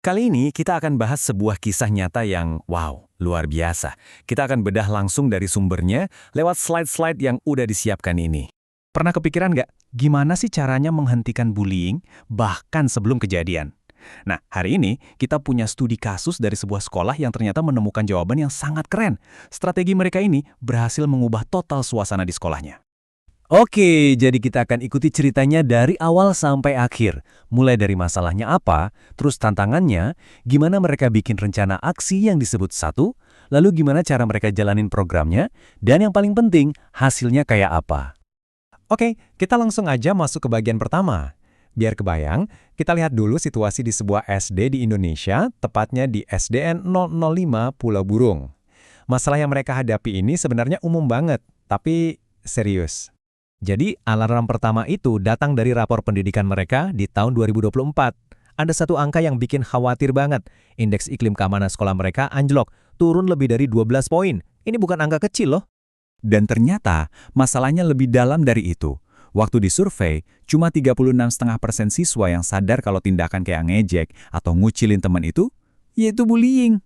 Kali ini kita akan bahas sebuah kisah nyata yang wow, luar biasa. Kita akan bedah langsung dari sumbernya lewat slide-slide yang udah disiapkan ini. Pernah kepikiran nggak gimana sih caranya menghentikan bullying bahkan sebelum kejadian? Nah, hari ini kita punya studi kasus dari sebuah sekolah yang ternyata menemukan jawaban yang sangat keren. Strategi mereka ini berhasil mengubah total suasana di sekolahnya. Oke, jadi kita akan ikuti ceritanya dari awal sampai akhir. Mulai dari masalahnya apa, terus tantangannya, gimana mereka bikin rencana aksi yang disebut satu, lalu gimana cara mereka jalanin programnya, dan yang paling penting, hasilnya kayak apa. Oke, kita langsung aja masuk ke bagian pertama. Biar kebayang, kita lihat dulu situasi di sebuah SD di Indonesia, tepatnya di SDN 005 Pulau Burung. Masalah yang mereka hadapi ini sebenarnya umum banget, tapi serius. Jadi, alarm pertama itu datang dari rapor pendidikan mereka di tahun 2024. Ada satu angka yang bikin khawatir banget. Indeks iklim keamanan sekolah mereka anjlok, turun lebih dari 12 poin. Ini bukan angka kecil loh. Dan ternyata, masalahnya lebih dalam dari itu. Waktu disurvei, cuma 36,5% siswa yang sadar kalau tindakan kayak ngejek atau ngucilin teman itu, yaitu bullying.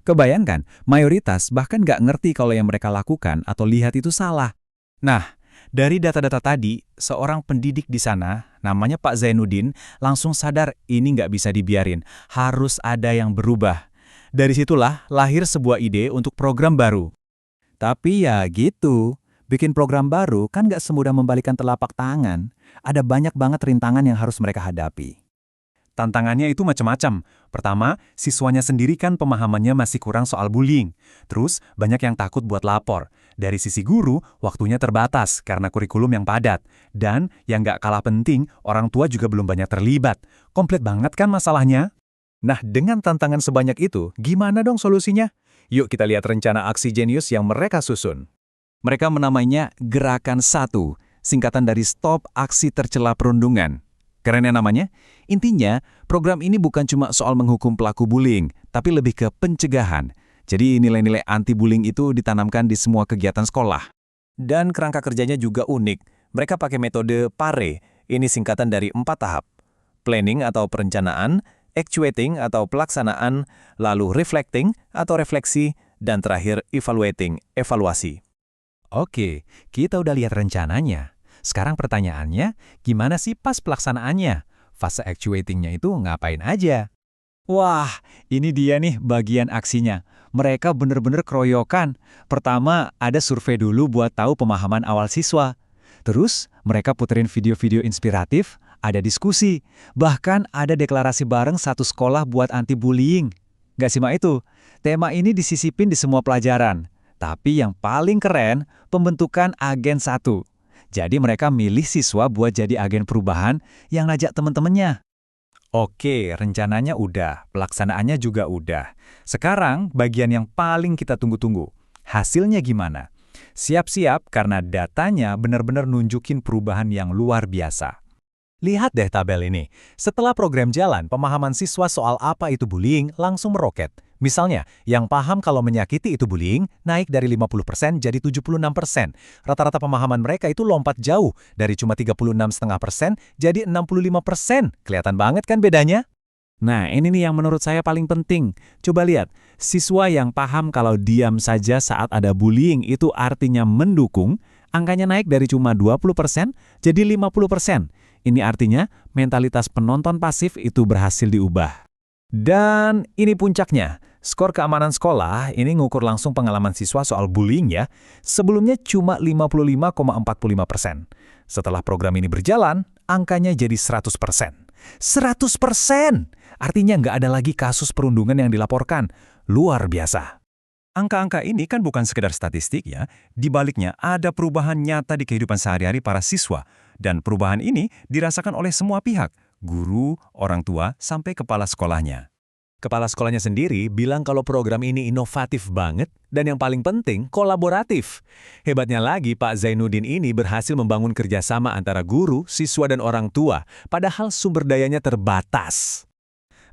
Kebayangkan, mayoritas bahkan nggak ngerti kalau yang mereka lakukan atau lihat itu salah. Nah, dari data-data tadi, seorang pendidik di sana, namanya Pak Zainuddin, langsung sadar ini nggak bisa dibiarin, harus ada yang berubah. Dari situlah lahir sebuah ide untuk program baru. Tapi ya gitu, bikin program baru kan nggak semudah membalikan telapak tangan. Ada banyak banget rintangan yang harus mereka hadapi. Tantangannya itu macam-macam. Pertama, siswanya sendiri kan pemahamannya masih kurang soal bullying. Terus, banyak yang takut buat lapor. Dari sisi guru, waktunya terbatas karena kurikulum yang padat. Dan, yang nggak kalah penting, orang tua juga belum banyak terlibat. Komplit banget kan masalahnya? Nah, dengan tantangan sebanyak itu, gimana dong solusinya? Yuk kita lihat rencana aksi jenius yang mereka susun. Mereka menamainya Gerakan 1, singkatan dari Stop Aksi Tercela Perundungan. Keren ya namanya? Intinya, program ini bukan cuma soal menghukum pelaku bullying, tapi lebih ke pencegahan. Jadi nilai-nilai anti-bullying itu ditanamkan di semua kegiatan sekolah. Dan kerangka kerjanya juga unik. Mereka pakai metode PARE, ini singkatan dari 4 tahap. Planning atau perencanaan, actuating atau pelaksanaan, lalu reflecting atau refleksi, dan terakhir evaluating, evaluasi. Oke, kita udah lihat rencananya. Sekarang pertanyaannya, gimana sih pas pelaksanaannya? Fase actuating-nya itu ngapain aja? Wah, ini dia nih bagian aksinya. Mereka bener-bener keroyokan. Pertama, ada survei dulu buat tahu pemahaman awal siswa. Terus, mereka puterin video-video inspiratif, ada diskusi. Bahkan ada deklarasi bareng satu sekolah buat anti-bullying. Gak simak itu, tema ini disisipin di semua pelajaran. Tapi yang paling keren, pembentukan agen 1. Jadi mereka milih siswa buat jadi agen perubahan yang ngajak teman-temannya. Oke, rencananya udah, pelaksanaannya juga udah. Sekarang bagian yang paling kita tunggu-tunggu. Hasilnya gimana? Siap-siap karena datanya benar-benar nunjukin perubahan yang luar biasa. Lihat deh tabel ini. Setelah program jalan, pemahaman siswa soal apa itu bullying langsung meroket. Misalnya, yang paham kalau menyakiti itu bullying naik dari 50% jadi 76%. Rata-rata pemahaman mereka itu lompat jauh, dari cuma 36,5% jadi 65%. Kelihatan banget kan bedanya? Nah, ini nih yang menurut saya paling penting. Coba lihat, siswa yang paham kalau diam saja saat ada bullying itu artinya mendukung, angkanya naik dari cuma 20% jadi 50%. Ini artinya mentalitas penonton pasif itu berhasil diubah. Dan ini puncaknya, skor keamanan sekolah ini ngukur langsung pengalaman siswa soal bullying ya. Sebelumnya cuma 55,45%. Setelah program ini berjalan, angkanya jadi 100%. 100%! Artinya nggak ada lagi kasus perundungan yang dilaporkan. Luar biasa. Angka-angka ini kan bukan sekedar statistik ya, di baliknya ada perubahan nyata di kehidupan sehari-hari para siswa, dan perubahan ini dirasakan oleh semua pihak, guru, orang tua, sampai kepala sekolahnya. Kepala sekolahnya sendiri bilang kalau program ini inovatif banget, dan yang paling penting, kolaboratif. Hebatnya lagi, Pak Zainuddin ini berhasil membangun kerjasama antara guru, siswa, dan orang tua, padahal sumber dayanya terbatas.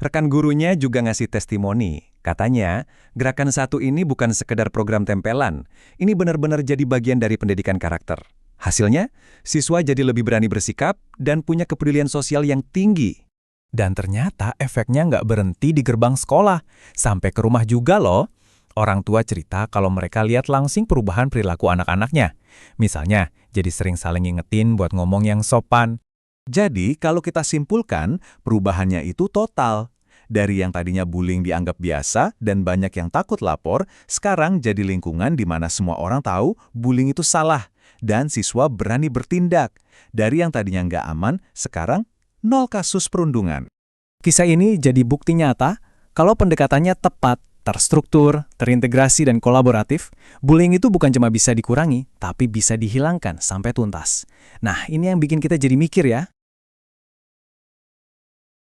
Rekan gurunya juga ngasih testimoni. Katanya, Gerakan 1 ini bukan sekedar program tempelan. Ini benar-benar jadi bagian dari pendidikan karakter. Hasilnya, siswa jadi lebih berani bersikap dan punya kepedulian sosial yang tinggi. Dan ternyata efeknya nggak berhenti di gerbang sekolah, sampai ke rumah juga loh. Orang tua cerita kalau mereka lihat langsing perubahan perilaku anak-anaknya. Misalnya, jadi sering saling ngingetin buat ngomong yang sopan. Jadi, kalau kita simpulkan, perubahannya itu total. Dari yang tadinya bullying dianggap biasa dan banyak yang takut lapor, sekarang jadi lingkungan di mana semua orang tahu bullying itu salah, dan siswa berani bertindak. Dari yang tadinya nggak aman, sekarang nol kasus perundungan. Kisah ini jadi bukti nyata kalau pendekatannya tepat, terstruktur, terintegrasi, dan kolaboratif, bullying itu bukan cuma bisa dikurangi, tapi bisa dihilangkan sampai tuntas. Nah, ini yang bikin kita jadi mikir ya.